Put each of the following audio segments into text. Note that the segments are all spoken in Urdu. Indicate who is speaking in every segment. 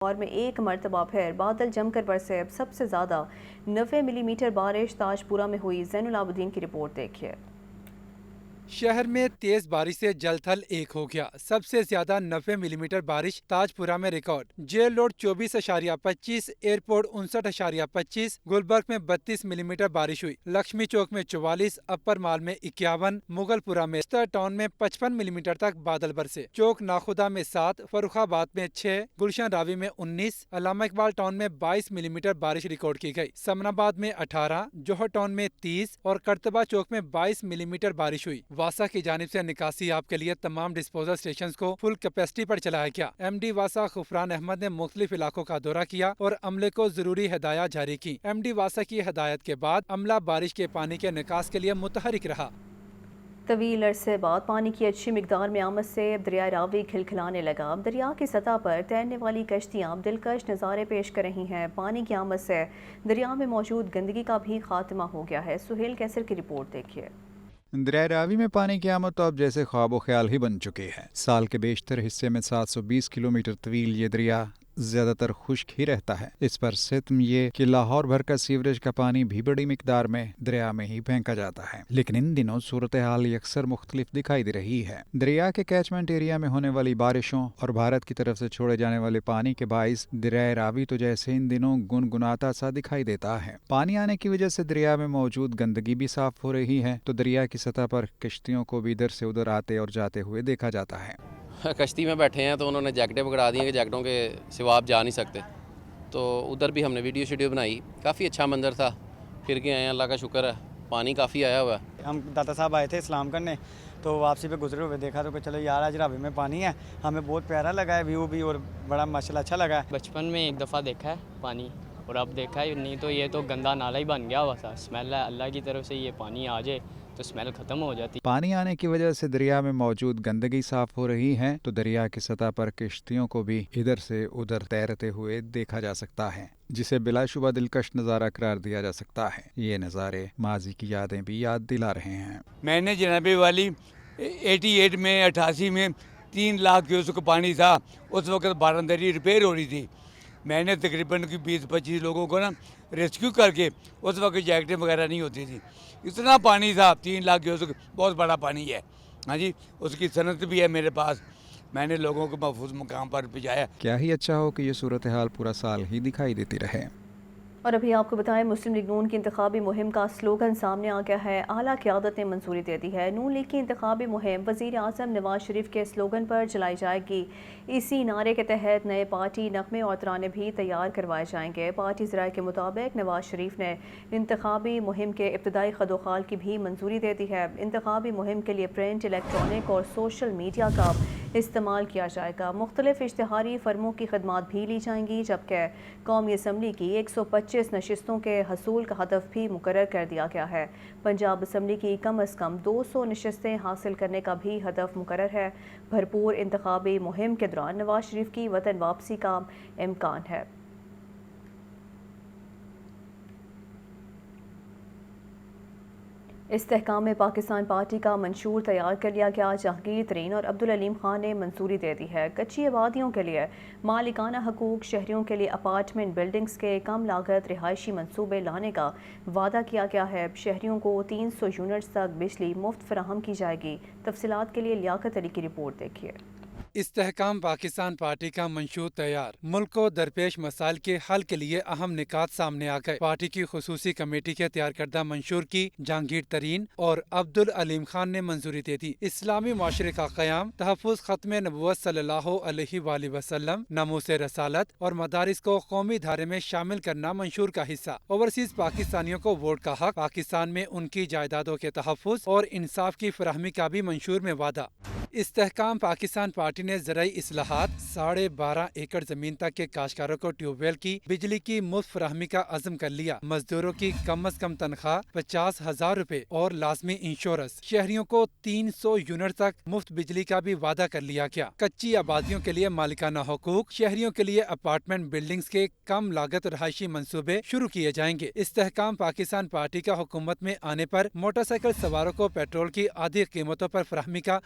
Speaker 1: اور میں ایک مرتبہ پھر بادل جم کر برسے۔ اب سب سے زیادہ 90 ملی میٹر بارش تاج پورہ میں ہوئی۔ زین العابدین کی رپورٹ دیکھیے۔
Speaker 2: شہر میں تیز بارش سے جل تھل ایک ہو گیا۔ سب سے زیادہ 90 ملی میٹر بارش تاج پورہ میں record. Jail road 24.25، airport 59.25، Gulberg میں 32 ملی میٹر بارش ہوئی۔ لکشمی چوک میں 44، اپر مال میں 51، مغل پورہ میں ٹاؤن میں 55 ملی میٹر تک بادل برسے۔ چوک ناخدا میں 7، فروخ آباد میں 6، گلشن راوی میں 19، علامہ اقبال ٹاؤن میں 22 ملی میٹر بارش ریکارڈ کی گئی۔ سمن آباد میں 18، جوہر ٹاؤن میں 30 اور کرتبہ چوک میں 22 ملی میٹر بارش ہوئی۔ واسا کی جانب سے نکاسی آپ کے لیے تمام ڈسپوزل اسٹیشنز کو فل کیپیسٹی پر چلایا گیا۔ ایم ڈی واسا غفران احمد نے مختلف علاقوں کا دورہ کیا اور عملے کو ضروری ہدایات جاری کی۔ ایم ڈی واسا کی ہدایت کے بعد عملہ بارش کے پانی کے نکاس کے لیے متحرک رہا۔
Speaker 1: طویل عرصے بعد پانی کی اچھی مقدار میں آمد سے اب دریائے راوی کھلکھلانے لگا۔ اب دریا کی سطح پر تیرنے والی کشتیاں دلکش نظارے پیش کر رہی ہیں۔ پانی کی آمد سے دریا میں موجود گندگی کا بھی خاتمہ ہو گیا ہے۔ سہیل کیسر کی رپورٹ دیکھیے۔
Speaker 3: دریائے راوی میں پانی کی آمد تو اب جیسے خواب و خیال ہی بن چکی ہے۔ سال کے بیشتر حصے میں 720 کلومیٹر طویل یہ دریا زیادہ تر خشک ہی رہتا ہے۔ اس پر ستم یہ کہ لاہور بھر کا سیوریج کا پانی بھی بڑی مقدار میں دریا میں ہی پھینکا جاتا ہے، لیکن ان دنوں صورتحال یکسر مختلف دکھائی دے رہی ہے۔ دریا کے کیچمنٹ ایریا میں ہونے والی بارشوں اور بھارت کی طرف سے چھوڑے جانے والے پانی کے باعث دریائے راوی تو جیسے ان دنوں گنگناتا سا دکھائی دیتا ہے۔ پانی آنے کی وجہ سے دریا میں موجود گندگی بھی صاف ہو رہی ہے تو دریا کی سطح پر کشتیوں کو بھی ادھر سے ادھر آتے اور جاتے ہوئے دیکھا جاتا ہے۔
Speaker 4: کشتی میں بیٹھے ہیں تو انہوں نے جیکٹیں پکڑا دی ہیں کہ جیکٹوں کے سوا آپ جا نہیں سکتے، تو ادھر بھی ہم نے ویڈیو بنائی۔ کافی اچھا منظر تھا، پھر کے آئے ہیں، اللہ کا شکر ہے، پانی کافی آیا ہوا ہے۔
Speaker 5: ہم داتا صاحب آئے تھے اسلام کرنے، تو واپسی پہ گزرے ہوئے دیکھا تو کہ چلو یار آج راوی میں پانی ہے، ہمیں بہت پیارا لگا ہے ویو بھی، اور بڑا ماشاءاللہ اچھا لگا ہے۔
Speaker 6: بچپن میں ایک دفعہ دیکھا ہے پانی، اور اب دیکھا ہے نہیں تو یہ تو گندا نالا ہی بن گیا ہوا تھا۔ اسمیل ہے، اللہ کی طرف سے یہ پانی آ جائے تو اسمیل ختم ہو جاتی۔
Speaker 3: پانی آنے کی وجہ سے دریا میں موجود گندگی صاف ہو رہی ہے تو دریا کی سطح پر کشتیوں کو بھی ادھر سے ادھر تیرتے ہوئے دیکھا جا سکتا ہے، جسے بلا شبہ دلکش نظارہ قرار دیا جا سکتا ہے۔ یہ نظارے ماضی کی یادیں بھی یاد دلا رہے ہیں۔
Speaker 7: میں نے جنابی والی 88 میں 88 میں 3 لاکھ کیوسک پانی تھا، اس وقت بارندری ریپیئر ہو رہی تھی۔ میں نے تقریباً 20-25 لوگوں کو ریسکیو کر کے، اس وقت جیکٹیں وغیرہ نہیں ہوتی تھی، اتنا پانی تھا، 3 لاکھ کیوسک بہت بڑا پانی ہے۔ ہاں جی، اس کی صنعت بھی ہے میرے پاس، میں نے لوگوں کو محفوظ مقام پر پہنچایا۔
Speaker 3: کیا ہی اچھا ہو کہ یہ صورتحال پورا سال ہی دکھائی دیتی رہے۔
Speaker 1: اور ابھی آپ کو بتائیں، مسلم لیگ نون کی انتخابی مہم کا سلوگن سامنے آ گیا ہے۔ اعلیٰ قیادت نے منظوری دے دی ہے۔ نون لیگ کی انتخابی مہم وزیر اعظم نواز شریف کے سلوگن پر چلائی جائے گی۔ اسی نعرے کے تحت نئے پارٹی نغمے اور ترانے بھی تیار کروائے جائیں گے۔ پارٹی ذرائع کے مطابق نواز شریف نے انتخابی مہم کے ابتدائی خدوخال کی بھی منظوری دے دی ہے۔ انتخابی مہم کے لیے پرنٹ، الیکٹرانک اور سوشل میڈیا کا استعمال کیا جائے گا۔ مختلف اشتہاری فرموں کی خدمات بھی لی جائیں گی، جبکہ قومی اسمبلی کی 125 نشستوں کے حصول کا ہدف بھی مقرر کر دیا گیا ہے۔ پنجاب اسمبلی کی کم از کم 200 نشستیں حاصل کرنے کا بھی ہدف مقرر ہے۔ بھرپور انتخابی مہم کے دوران نواز شریف کی وطن واپسی کا امکان ہے۔ استحکام پاکستان پارٹی کا منشور تیار کر لیا گیا۔ جہانگیر ترین اور عبدالعلیم خان نے منظوری دے دی ہے۔ کچی آبادیوں کے لیے مالکانہ حقوق، شہریوں کے لیے اپارٹمنٹ بلڈنگز کے کم لاگت رہائشی منصوبے لانے کا وعدہ کیا گیا ہے۔ شہریوں کو 300 یونٹس تک بجلی مفت فراہم کی جائے گی۔ تفصیلات کے لیے لیاقت علی کی رپورٹ دیکھیے۔
Speaker 2: استحکام پاکستان پارٹی کا منشور تیار۔ ملک کو درپیش مسائل کے حل کے لیے اہم نکات سامنے آ گئے۔ پارٹی کی خصوصی کمیٹی کے تیار کردہ منشور کی جہانگیر ترین اور عبدالعلیم خان نے منظوری دے دی۔ اسلامی معاشرے کا قیام، تحفظ ختم نبوت صلی اللہ علیہ وآلہ وسلم، ناموس رسالت اور مدارس کو قومی دھارے میں شامل کرنا منشور کا حصہ، اوورسیز پاکستانیوں کو ووٹ کا حق، پاکستان میں ان کی جائیدادوں کے تحفظ اور انصاف کی فراہمی کا بھی منشور میں وعدہ۔ استحکام پاکستان پارٹی نے زرعی اصلاحات، 12.5 ایکڑ زمین تک کے کاشتکاروں کو ٹیوب ویل کی بجلی کی مفت فراہمی کا عزم کر لیا۔ مزدوروں کی کم از کم تنخواہ 50,000 روپے اور لازمی انشورنس، شہریوں کو 300 یونٹ تک مفت بجلی کا بھی وعدہ کر لیا گیا۔ کچی آبادیوں کے لیے مالکانہ حقوق، شہریوں کے لیے اپارٹمنٹ بلڈنگز کے کم لاگت رہائشی منصوبے شروع کیے جائیں گے۔ استحکام پاکستان پارٹی کا حکومت میں آنے پر موٹر سائیکل سواروں کو پیٹرول کی آدھی قیمتوں پر فراہمی کا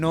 Speaker 2: 9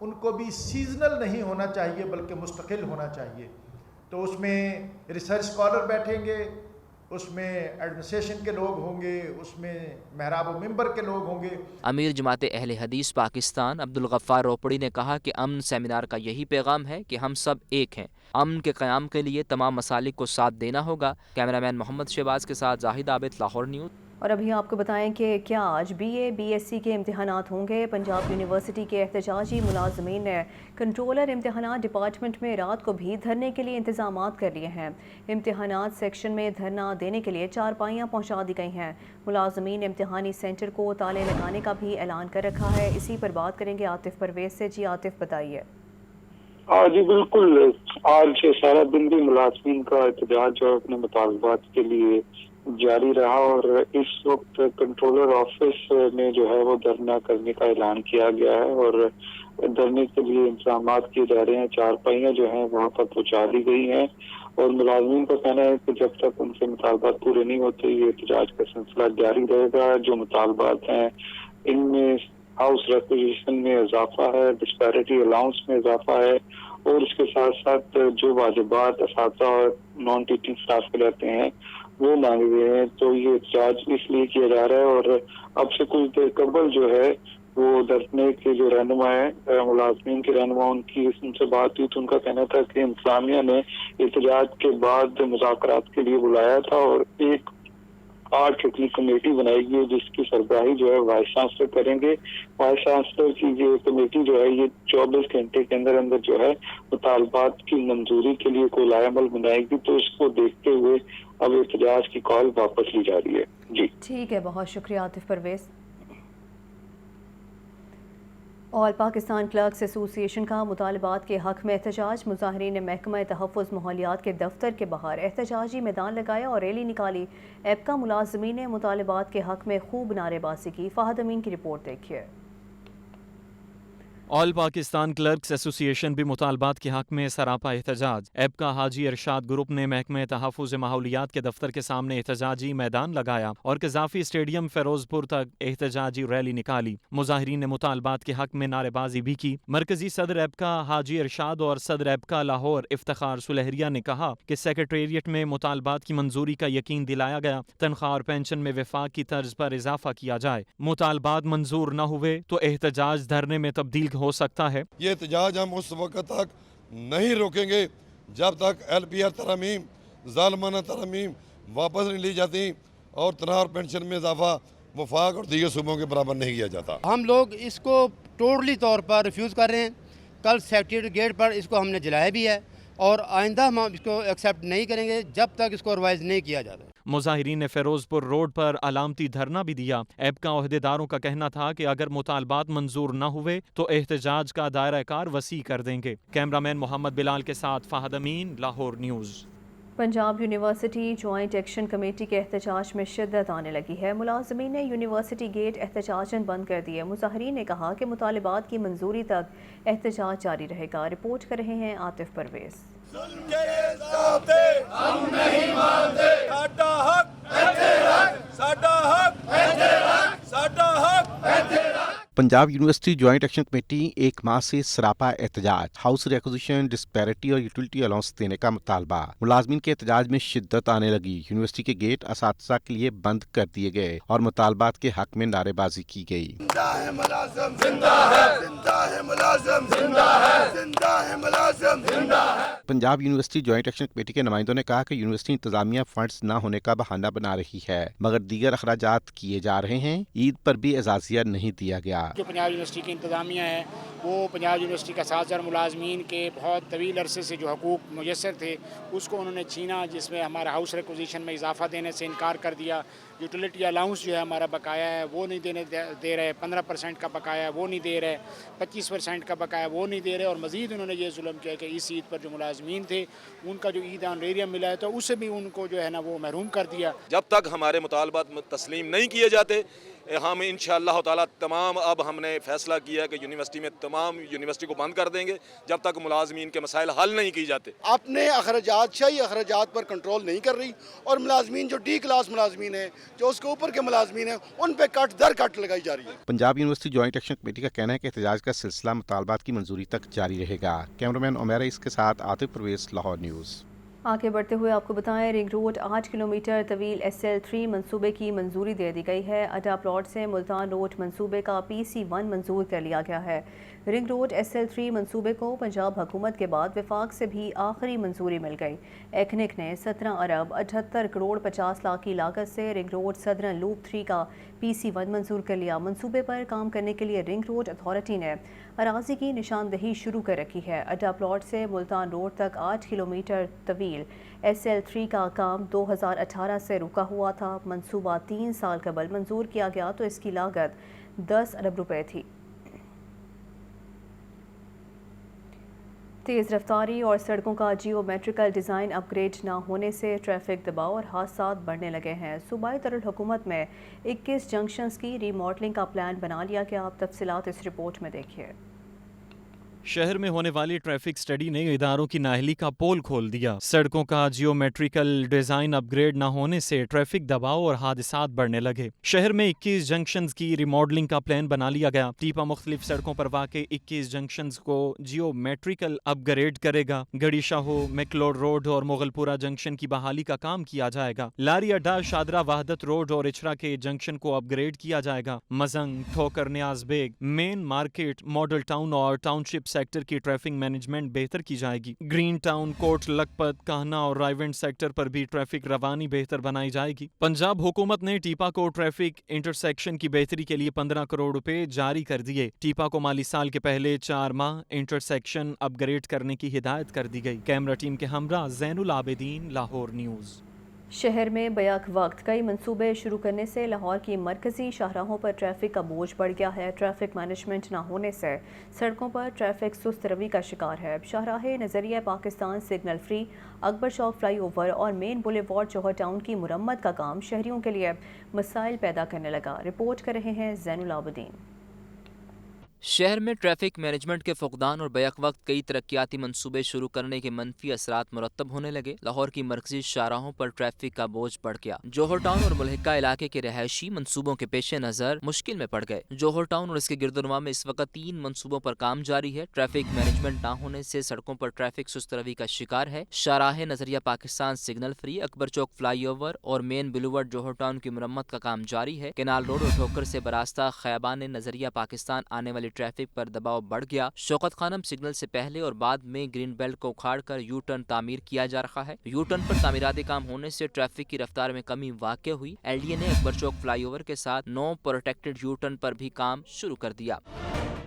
Speaker 8: ان کو بھی سیزنل نہیں ہونا چاہیے بلکہ مستقل ہونا چاہیے. تو اس میں ریسرچ اسکالر بیٹھیں گے, اس میں ایڈمنسٹریشن کے لوگ ہوں گے, اس میں محراب و منبر کے لوگ ہوں گے.
Speaker 9: امیر جماعت اہل حدیث پاکستان عبدالغفار روپڑی نے کہا کہ امن سیمینار کا یہی پیغام ہے کہ ہم سب ایک ہیں. امن کے قیام کے لیے تمام مسالک کو ساتھ دینا ہوگا. کیمرامین محمد شہباز کے ساتھ زاہد عابد, لاہور نیوز.
Speaker 1: اور ابھی آپ کو بتائیں کہ کیا آج BA/BSc کے امتحانات ہوں گے. پنجاب یونیورسٹی کے احتجاجی ملازمین نے کنٹرولر امتحانات ڈپارٹمنٹ میں رات کو بھی دھرنے کے لیے انتظامات کر لیے ہیں. امتحانات سیکشن میں دھرنا دینے کے لیے چارپائیاں پہنچا دی گئی ہیں. ملازمین نے امتحانی سینٹر کو تالے لگانے کا بھی اعلان کر رکھا ہے. اسی پر بات کریں گے عاطف پرویز سے. جی عاطف بتائیے.
Speaker 10: جی بالکل, آج سارا دن بھی ملازمین کا احتجاج جو اپنے مطالبات کے لیے جاری رہا, اور اس وقت کنٹرولر آفس میں جو ہے وہ دھرنا کرنے کا اعلان کیا گیا ہے, اور دھرنے کے لیے انتظامات کیے جا رہے ہیں. چارپائیاں جو ہیں وہاں پر پہنچا دی گئی ہیں, اور ملازمین کا کہنا ہے کہ جب تک ان سے مطالبات پورے نہیں ہوتے یہ احتجاج کا سلسلہ جاری رہے گا. جو مطالبات ہیں ان میں ہاؤس ریکوزیشن میں اضافہ ہے, ڈسپیرٹی الاؤنس میں اضافہ ہے, اور اس کے ساتھ ساتھ جو واجبات اساتذہ اور نان ٹیچنگ اسٹاف کے رہتے ہیں وہ مانگے گئے ہیں. تو یہ احتجاج اس لیے کیا جا رہا ہے, اور اب سے کچھ دیر قبل جو ہے وہ دھرنے کے جو رہنما ہیں, ملازمین کے رہنما, ان سے بات ہوئی تو ان کا کہنا تھا کہ انتظامیہ نے احتجاج کے بعد مذاکرات کے لیے بلایا تھا, اور ایک 8 رکنی کمیٹی بنائی گئی جس کی سربراہی جو ہے وائس چانسلر کریں گے. وائس چانسلر کی یہ کمیٹی جو ہے یہ 24 گھنٹے کے اندر اندر جو ہے مطالبات کی منظوری کے لیے کوئی لائحہ عمل بنائے گی. تو اس کو دیکھتے ہوئے اب احتجاج کی کال واپس لی جا رہی ہے. جی
Speaker 1: ٹھیک ہے, بہت شکریہ عاطف پرویز. آل پاکستان کلرکس ایسوسی ایشن کا مطالبات کے حق میں احتجاج. مظاہرین نے محکمہ تحفظ ماحولیات کے دفتر کے باہر احتجاجی میدان لگایا اور ریلی نکالی. ایپکا ملازمین نے مطالبات کے حق میں خوب نعرے بازی کی. فہد امین کی رپورٹ دیکھیے.
Speaker 11: آل پاکستان کلرکس ایسوسی ایشن بھی مطالبات کے حق میں سراپا احتجاج. ایپکا حاجی ارشاد گروپ نے محکمہ تحفظ ماحولیات کے دفتر کے سامنے احتجاجی میدان لگایا اور قذافی اسٹیڈیم فیروز پور تک احتجاجی ریلی نکالی. مظاہرین نے مطالبات کے حق میں نعرے بازی بھی کی. مرکزی صدر ایپکا حاجی ارشاد اور صدر ایپکا لاہور افتخار سلہریہ نے کہا کہ سیکریٹریٹ میں مطالبات کی منظوری کا یقین دلایا گیا. تنخواہ اور پینشن میں وفاق کی طرز پر اضافہ کیا جائے. مطالبات منظور نہ ہوئے تو احتجاج دھرنے میں تبدیل ہو سکتا ہے.
Speaker 12: یہ احتجاج ہم اس وقت تک نہیں روکیں گے جب تک LPR ترامیم, ظالمانہ ترامیم واپس نہیں لی جاتی اور تنخواہ اور پینشن میں اضافہ وفاق اور دیگر صوبوں کے برابر نہیں کیا جاتا.
Speaker 13: ہم لوگ اس کو ٹوٹلی طور پر ریفیوز کر رہے ہیں. کل سیکریٹریٹ گیٹ پر اس کو ہم نے جلایا بھی ہے, اور آئندہ ہم اس کو ایکسیپٹ نہیں کریں گے جب تک اس کو ریوائز نہیں کیا جاتا.
Speaker 11: مظاہرین نے فیروز پور روڈ پر علامتی دھرنا بھی دیا. ایپکا عہدیداروں کا کہنا تھا کہ اگر مطالبات منظور نہ ہوئے تو احتجاج کا دائرہ کار وسیع کر دیں گے. کیمرامین محمد بلال کے ساتھ Fahad Amin, Lahore news.
Speaker 1: Punjab university joint action committee کے احتجاج میں شدت آنے لگی ہے. ملازمین نے یونیورسٹی گیٹ احتجاجاً بند کر دیے. مظاہرین نے کہا کہ مطالبات کی منظوری تک احتجاج جاری رہے گا. رپورٹ کر رہے ہیں عاطف پرویز.
Speaker 14: ہم نہیں مانتے, ساڈا حق ساڈا حق ساڈا حق.
Speaker 15: Punjab university joint action committee ایک ماہ سے سراپا احتجاج. ہاؤس ریکوزیشن, ڈسپیرٹی اور یوٹیلٹی الاؤنس دینے کا مطالبہ. ملازمین کے احتجاج میں شدت آنے لگی. یونیورسٹی کے گیٹ اساتذہ کے لیے بند کر دیے گئے اور مطالبات کے حق میں نعرے بازی کی گئی.
Speaker 14: زندہ ہے ملازم, زندہ ہے, زندہ ہے ملازم, زندہ ہے, زندہ ہے ملازم, زندہ ہے.
Speaker 15: Punjab university joint action committee کے نمائندوں نے کہا کہ یونیورسٹی انتظامیہ فنڈز نہ ہونے کا بہانہ بنا رہی ہے, مگر دیگر اخراجات کیے جا رہے ہیں. عید پر بھی اعزازیہ نہیں دیا گیا.
Speaker 16: جو پنجاب یونیورسٹی کی انتظامیہ ہے وہ پنجاب یونیورسٹی کا اساتذہ اور ملازمین کے بہت طویل عرصے سے جو حقوق میسر تھے اس کو انہوں نے چھینا, جس میں ہمارا ہاؤس ریکوزیشن میں اضافہ دینے سے انکار کر دیا. یوٹیلیٹی الاؤنس جو ہے ہمارا بقایا ہے وہ نہیں دے رہے. 15% کا بقایا ہے وہ نہیں دے رہے. 25% کا بقایا وہ نہیں دے رہے. اور مزید انہوں نے یہ ظلم کیا کہ اس عید پر جو ملازمین تھے ان کا جو عید آنریریم ملا ہے تو اسے بھی ان کو جو ہے نا وہ محروم کر دیا.
Speaker 17: جب تک ہمارے مطالبات تسلیم نہیں کیے جاتے ہم انشاءاللہ تعالی تمام اب ہم نے فیصلہ کیا ہے کہ یونیورسٹی میں تمام یونیورسٹی کو بند کر دیں گے جب تک ملازمین کے مسائل حل نہیں کی جاتے.
Speaker 14: اپنے اخراجات شاہی اخراجات پر کنٹرول نہیں کر رہی اور ملازمین جو ڈی کلاس ملازمین ہیں جو اس کے اوپر کے ملازمین ہیں ان پہ کٹ در کٹ لگائی جا رہی ہے.
Speaker 15: Punjab university joint action committee کا کہنا ہے کہ احتجاج کا سلسلہ مطالبات کی منظوری تک جاری رہے گا. کیمرامین عمیر اس کے ساتھ عاطف پرویز، لاہور نیوز.
Speaker 1: آگے بڑھتے ہوئے آپ کو بتائیں رنگ روڈ 8 کلومیٹر طویل SL3 منصوبے کی منظوری دے دی گئی ہے. اڈا پلاٹ سے ملتان روڈ منصوبے کا PC1 منظور کر لیا گیا ہے. رنگ روڈ SL3 منصوبے کو پنجاب حکومت کے بعد وفاق سے بھی آخری منظوری مل گئی. ایکنک نے 17 ارب 78 کروڑ 50 لاکھ کی لاگت سے رنگ روڈ سدرن لوپ 3 کا PC1 منظور کر لیا. منصوبے پر کام کرنے کے لیے رنگ روڈ اتھارٹی نے اراضی کی نشاندہی شروع کر رکھی ہے. اڈا پلاٹ سے ملتان روڈ تک 8 کلومیٹر طویل SL3 کا کام 2018 سے رکا ہوا تھا. منصوبہ 3 سال قبل منظور کیا گیا تو اس کی لاگت 10 ارب روپے تھی. تیز رفتاری اور سڑکوں کا جیو میٹریکل ڈیزائن اپ گریڈ نہ ہونے سے ٹریفک دباؤ اور حادثات بڑھنے لگے ہیں. صوبائی دارالحکومت میں 21 جنکشنز کی ری ماڈلنگ کا پلان بنا لیا گیا. آپ تفصیلات اس رپورٹ میں دیکھیے.
Speaker 11: شہر میں ہونے والی ٹریفک سٹڈی نے اداروں کی نااہلی کا پول کھول دیا. سڑکوں کا جیو میٹریکل ڈیزائن اپ گریڈ نہ ہونے سے ٹریفک دباؤ اور حادثات بڑھنے لگے. شہر میں 21 جنکشنز کی ریماڈلنگ کا پلان بنا لیا گیا. ٹیپا مختلف سڑکوں پر واقع 21 جنکشنز کو جیو میٹریکل اپ گریڈ کرے گا. گڑی شاہو، میکلوڈ روڈ اور مغل پورہ جنکشن کی بحالی کا کام کیا جائے گا. لاری اڈا، شادرہ وحدت روڈ اور اچھرا کے جنکشن کو اپ گریڈ کیا جائے گا. Mozang, Thokar Niaz Baig, main market, model town اور ٹاؤن شپ سیکٹر کی ٹریفک مینجمنٹ بہتر کی جائے گی. گرین ٹاؤن، کوٹ لکھپت، کہنا اور رائیونڈ سیکٹر پر بھی ٹریفک روانی بہتر بنائی جائے گی. پنجاب حکومت نے ٹیپا کو ٹریفک انٹرسیکشن کی بہتری کے لیے 15 کروڑ روپے جاری کر دیے. ٹیپا کو مالی سال کے پہلے 4 ماہ انٹرسیکشن اپ گریڈ کرنے کی ہدایت کر دی گئی. کیمرہ ٹیم کے ہمراہ زین العابدین، لاہور نیوز.
Speaker 1: شہر میں بیک وقت کئی منصوبے شروع کرنے سے لاہور کی مرکزی شاہراہوں پر ٹریفک کا بوجھ بڑھ گیا ہے. ٹریفک مینجمنٹ نہ ہونے سے سڑکوں پر ٹریفک سست روی کا شکار ہے. شاہراہ نظریہ پاکستان سگنل فری، اکبر چوک فلائی اوور اور مین بولی وارڈ جوہر ٹاؤن کی مرمت کا کام شہریوں کے لیے مسائل پیدا کرنے لگا. رپورٹ کر رہے ہیں زین العابدین.
Speaker 9: شہر میں ٹریفک مینجمنٹ کے فقدان اور بیک وقت کئی ترقیاتی منصوبے شروع کرنے کے منفی اثرات مرتب ہونے لگے. لاہور کی مرکزی شاہراہوں پر ٹریفک کا بوجھ بڑھ گیا. جوہر ٹاؤن اور ملحقہ علاقے کے رہائشی منصوبوں کے پیش نظر مشکل میں پڑ گئے. جوہر ٹاؤن اور اس کے گرد و نواح میں اس وقت 3 منصوبوں پر کام جاری ہے. ٹریفک مینجمنٹ نہ ہونے سے سڑکوں پر ٹریفک سست روی کا شکار ہے. شاہراہ نظریہ پاکستان سگنل فری، اکبر چوک فلائی اوور اور مین بلیورڈ جوہر ٹاؤن کی مرمت کا کام جاری ہے. کینال روڈ اور ٹھوکر سے براستہ خیابان نظریہ پاکستان آنے والی ٹریفک پر دباؤ بڑھ گیا. شوکت خانم سگنل سے پہلے اور بعد میں گرین بیلٹ کو اکھاڑ کر یو ٹرن تعمیر کیا جا رہا ہے. یو ٹرن پر تعمیراتی کام ہونے سے ٹریفک کی رفتار میں کمی واقع ہوئی. LDA نے اکبر چوک فلائی اوور کے ساتھ 9 پروٹیکٹڈ یو ٹرن پر بھی کام شروع کر دیا.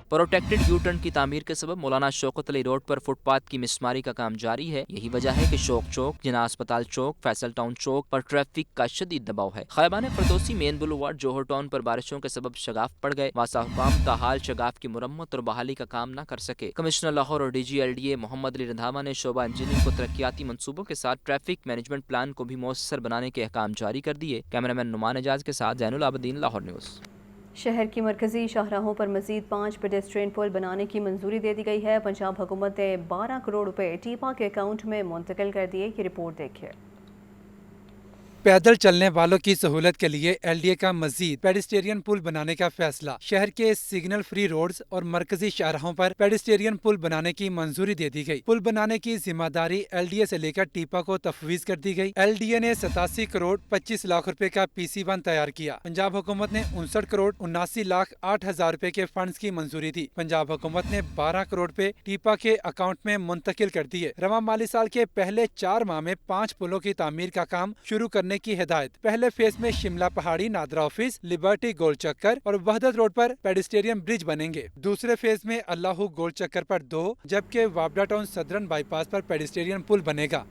Speaker 9: پروٹیکٹڈ یو ٹرن کی تعمیر کے سبب مولانا شوکت علی روڈ پر فٹ پاتھ کی مسماری کا کام جاری ہے. یہی وجہ ہے کہ شوق چوک، جناح اسپتال چوک، فیصل ٹاؤن چوک پر ٹریفک کا شدید دباؤ ہے. خیبان فردوسی مین بلیوارڈ جوہر ٹاؤن پر بارشوں کے سبب شگاف پڑ گئے. واسطہ حکام تاحال شگاف کی مرمت اور بحالی کا کام نہ کر سکے. کمشنر لاہور اور DG LDA محمد علی رندھاوا نے شعبہ انجینئرنگ کو ترقیاتی منصوبوں کے ساتھ ٹریفک مینجمنٹ پلان کو بھی مؤثر بنانے کے احکام جاری کر دیے. کیمرامین نعمان اعجاز کے ساتھ زین العابدین، لاہور نیوز.
Speaker 1: شہر کی مرکزی شاہراہوں پر مزید 5 پیڈسٹرین پل بنانے کی منظوری دے دی گئی ہے. پنجاب حکومت نے 12 کروڑ روپے ٹیپا کے اکاؤنٹ میں منتقل کر دیے. یہ رپورٹ دیکھیے.
Speaker 2: پیدل چلنے والوں کی سہولت کے لیے LDA کا مزید پیڈسٹرین پل بنانے کا فیصلہ. شہر کے سگنل فری روڈز اور مرکزی شاہراہوں پر پیڈسٹرین پل بنانے کی منظوری دے دی گئی. پل بنانے کی ذمہ داری LDA سے لے کر ٹیپا کو تفویض کر دی گئی. LDA نے 87 کروڑ 25 لاکھ روپے کا PC1 تیار کیا. پنجاب حکومت نے 59 کروڑ 79 لاکھ 8 ہزار روپے کے فنڈز کی منظوری دی. پنجاب حکومت نے 12 کروڑ روپے ٹیپا کے اکاؤنٹ میں منتقل کر دیے. رواں مالی سال کے پہلے 4 ماہ میں 5 پلوں کی تعمیر کا کام شروع کرنے کی ہدایت. پہلے فیز میں شملہ پہاڑی، نادرا آفس، لبرٹی گول چکر اور وحدت روڈ پر پیڈسٹرین برج بنیں گے. دوسرے فیز میں اللہ گول چکر پر 2 جبکہ وابڈا ٹاؤن صدرن بائی پاس پر پیڈسٹرین پل بنے گا.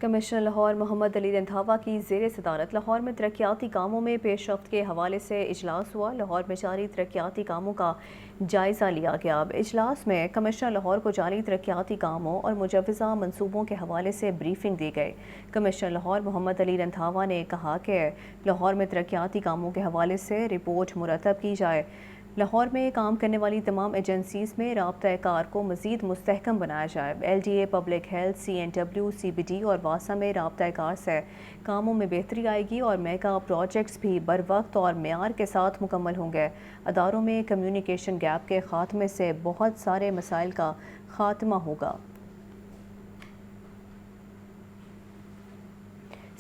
Speaker 1: کمشنر لاہور محمد علی رندھاوا کی زیر صدارت لاہور میں ترقیاتی کاموں میں پیش رفت کے حوالے سے اجلاس ہوا۔ لاہور میں جاری ترقیاتی کاموں کا جائزہ لیا گیا۔ اجلاس میں کمشنر لاہور کو جاری ترقیاتی کاموں اور مجوزہ منصوبوں کے حوالے سے بریفنگ دی گئی۔ کمشنر لاہور محمد علی رندھاوا نے کہا کہ لاہور میں ترقیاتی کاموں کے حوالے سے رپورٹ مرتب کی جائے۔ لاہور میں کام کرنے والی تمام ایجنسیز میں رابطہ کار کو مزید مستحکم بنایا جائے۔ LDA، public health, CNW، CBD اور واسا میں رابطہ کار سے کاموں میں بہتری آئے گی اور میگا پروجیکٹس بھی بروقت اور معیار کے ساتھ مکمل ہوں گے۔ اداروں میں کمیونیکیشن گیپ کے خاتمے سے بہت سارے مسائل کا خاتمہ ہوگا۔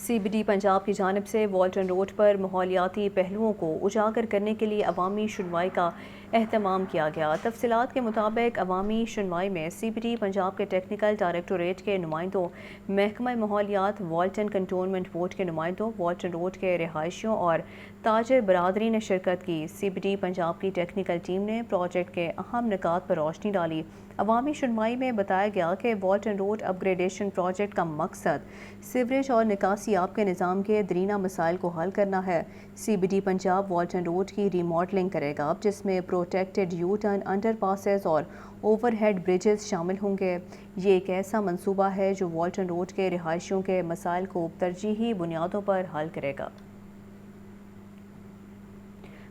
Speaker 1: CBD پنجاب کی جانب سے والٹن روڈ پر ماحولیاتی پہلوؤں کو اجاگر کرنے کے لیے عوامی سنوائی کا اہتمام کیا گیا۔ تفصیلات کے مطابق عوامی سنوائی میں CBD پنجاب کے ٹیکنیکل ڈائریکٹوریٹ کے نمائندوں، محکمہ ماحولیات، والٹن کنٹونمنٹ بورڈ کے نمائندوں، والٹن روڈ کے رہائشیوں اور تاجر برادری نے شرکت کی۔ CBD پنجاب کی ٹیکنیکل ٹیم نے پروجیکٹ کے اہم نکات پر روشنی ڈالی۔ عوامی سنوائی میں بتایا گیا کہ والٹن روڈ اپ گریڈیشن پروجیکٹ کا مقصد سیوریج اور نکاسی آب کے نظام کے دیرینہ مسائل کو حل کرنا ہے۔ CBD پنجاب والٹن روڈ کی ری ماڈلنگ کرے گا، جس میں protected you turn, under passes اور اوور ہیڈ بریجز شامل ہوں گے۔ یہ ایک ایسا منصوبہ ہے جو والٹن روڈ کے رہائشیوں کے مسائل کو ترجیحی بنیادوں پر حل کرے گا۔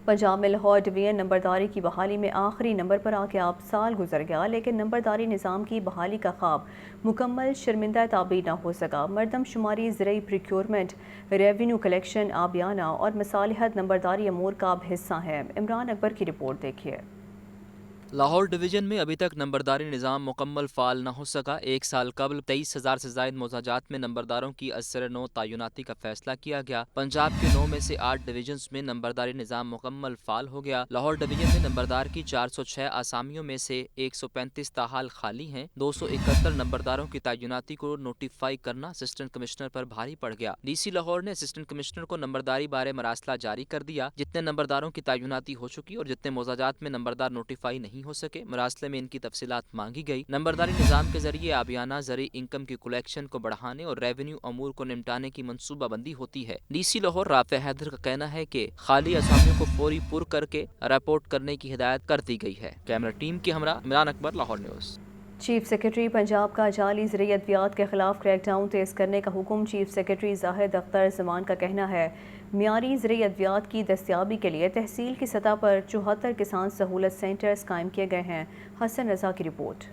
Speaker 1: پنجاب میں لاہور ڈویژن نمبرداری کی بحالی میں آخری نمبر پر آ کے اب سال گزر گیا، لیکن نمبرداری نظام کی بحالی کا خواب مکمل شرمندہ تعبیر نہ ہو سکا۔ مردم شماری، زرعی پریکیورمنٹ، ریونیو کلیکشن، آبیانہ اور مصالحت نمبرداری امور کا اب حصہ ہے۔ عمران اکبر کی رپورٹ دیکھیے۔
Speaker 9: لاہور ڈویژن میں ابھی تک نمبرداری نظام مکمل فعال نہ ہو سکا۔ ایک سال قبل 23,000 سے زائد مزاجات میں نمبرداروں کی ازسر نو تعیناتی کا فیصلہ کیا گیا۔ پنجاب کے 9 میں سے 8 ڈویژنز میں نمبرداری نظام مکمل فعال ہو گیا۔ لاہور ڈویژن میں نمبردار کی 406 آسامیوں میں سے 135 تاحال خالی ہیں۔ 271 نمبرداروں کی تعیناتی کو نوٹیفائی کرنا اسسٹنٹ کمشنر پر بھاری پڑ گیا۔ DC لاہور نے اسسٹنٹ کمشنر کو نمبرداری بارے مراسلہ جاری کر دیا۔ جتنے نمبرداروں کی تعیناتی ہو چکی اور جتنے مزاجات میں نمبردار نوٹیفائی نہیں ہو سکے، مراسلے میں ان کی تفصیلات مانگی گئی۔ نمبرداری نظام کے ذریعے آبیانہ زرعی انکم کی کلیکشن کو بڑھانے اور ریونیو امور کو نمٹانے کی منصوبہ بندی ہوتی ہے۔ DC لاہور رافع حیدر کا کہنا ہے کہ خالی اسامیوں کو فوری پر کر کے رپورٹ کرنے کی ہدایت کر دی گئی ہے۔ کیمرہ ٹیم کے ہمراہ Imran Akbar, Lahore news.
Speaker 1: Chief secretary Punjab کا جعلی زرعی ادویات کے خلاف کریک ڈاؤن تیز کرنے کا حکم۔ چیف سیکرٹری زاہد اختر زمان کا کہنا ہے معیاری زرعی ادویات کی دستیابی کے لیے تحصیل کی سطح پر 74 کسان سہولت سینٹرز قائم کیے گئے ہیں۔ حسن رضا کی رپورٹ۔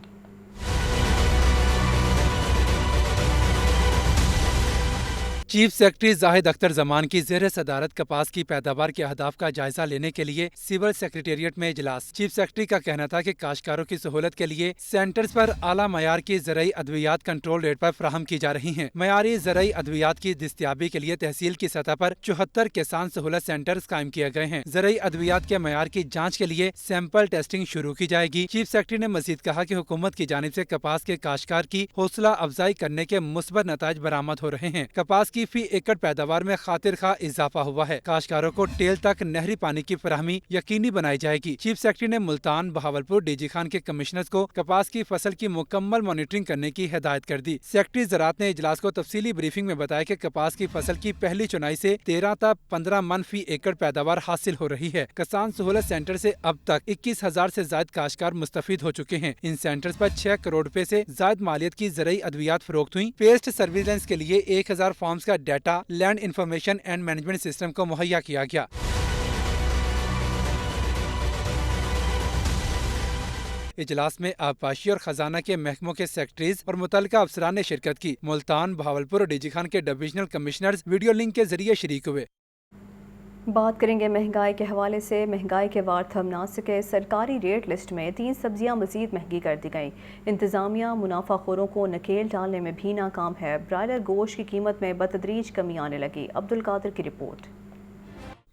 Speaker 2: چیف سیکرٹری زاہد اختر زمان کی زیر صدارت کپاس کی پیداوار کے اہداف کا جائزہ لینے کے لیے سول سیکریٹریٹ میں اجلاس۔ چیف سیکرٹری کا کہنا تھا کہ کاشتکاروں کی سہولت کے لیے سینٹرز پر اعلیٰ معیار کی زرعی ادویات کنٹرول ریٹ پر فراہم کی جا رہی ہیں۔ معیاری زرعی ادویات کی دستیابی کے لیے تحصیل کی سطح پر 74 کسان سہولت سینٹرز قائم کیے گئے ہیں۔ زرعی ادویات کے معیار کی جانچ کے لیے سیمپل ٹیسٹنگ شروع کی جائے گی۔ چیف سیکرٹری نے مزید کہا کہ حکومت کی جانب سے کپاس کے کاشتکار کی حوصلہ افزائی کرنے کے مثبت نتائج برآمد ہو رہے ہیں۔ کپاس کی فی ایکڑ پیداوار میں خاطر خواہ اضافہ ہوا ہے۔ کاشتکاروں کو ٹیل تک نہری پانی کی فراہمی یقینی بنائی جائے گی۔ چیف سیکرٹری نے ملتان، بہاولپور، DG خان کے کمشنرز کو کپاس کی فصل کی مکمل مانیٹرنگ کرنے کی ہدایت کر دی۔ سیکرٹری زراعت نے اجلاس کو تفصیلی بریفنگ میں بتایا کہ کپاس کی فصل کی پہلی چنائی سے 13 تا 15 من فی ایکڑ پیداوار حاصل ہو رہی ہے۔ کسان سہولت سینٹر سے اب تک 21,000 سے زائد کاشتکار مستفید ہو چکے ہیں۔ ان سینٹرز پر 6 کروڑ روپے سے زائد مالیت کی زرعی ادویات فروخت ہوئی۔ پیسٹ سرویلنس کے لیے 1000 فارمز کا data land information and management system کو مہیا کیا گیا۔ اجلاس میں آبپاشی اور خزانہ کے محکموں کے سیکرٹریز اور متعلقہ افسران نے شرکت کی۔ ملتان، بہاولپور اور DG خان کے ڈویژنل کمشنرز ویڈیو لنک کے ذریعے شریک ہوئے۔
Speaker 1: بات کریں گے مہنگائی کے حوالے سے۔ مہنگائی کے وار تھم نہ سکے، سرکاری ریٹ لسٹ میں 3 سبزیاں مزید مہنگی کر دی گئیں۔ انتظامیہ منافع خوروں کو نکیل ڈالنے میں بھی ناکام ہے۔ برائلر گوشت کی قیمت میں بتدریج کمی آنے لگی۔ عبدالقادر کی رپورٹ۔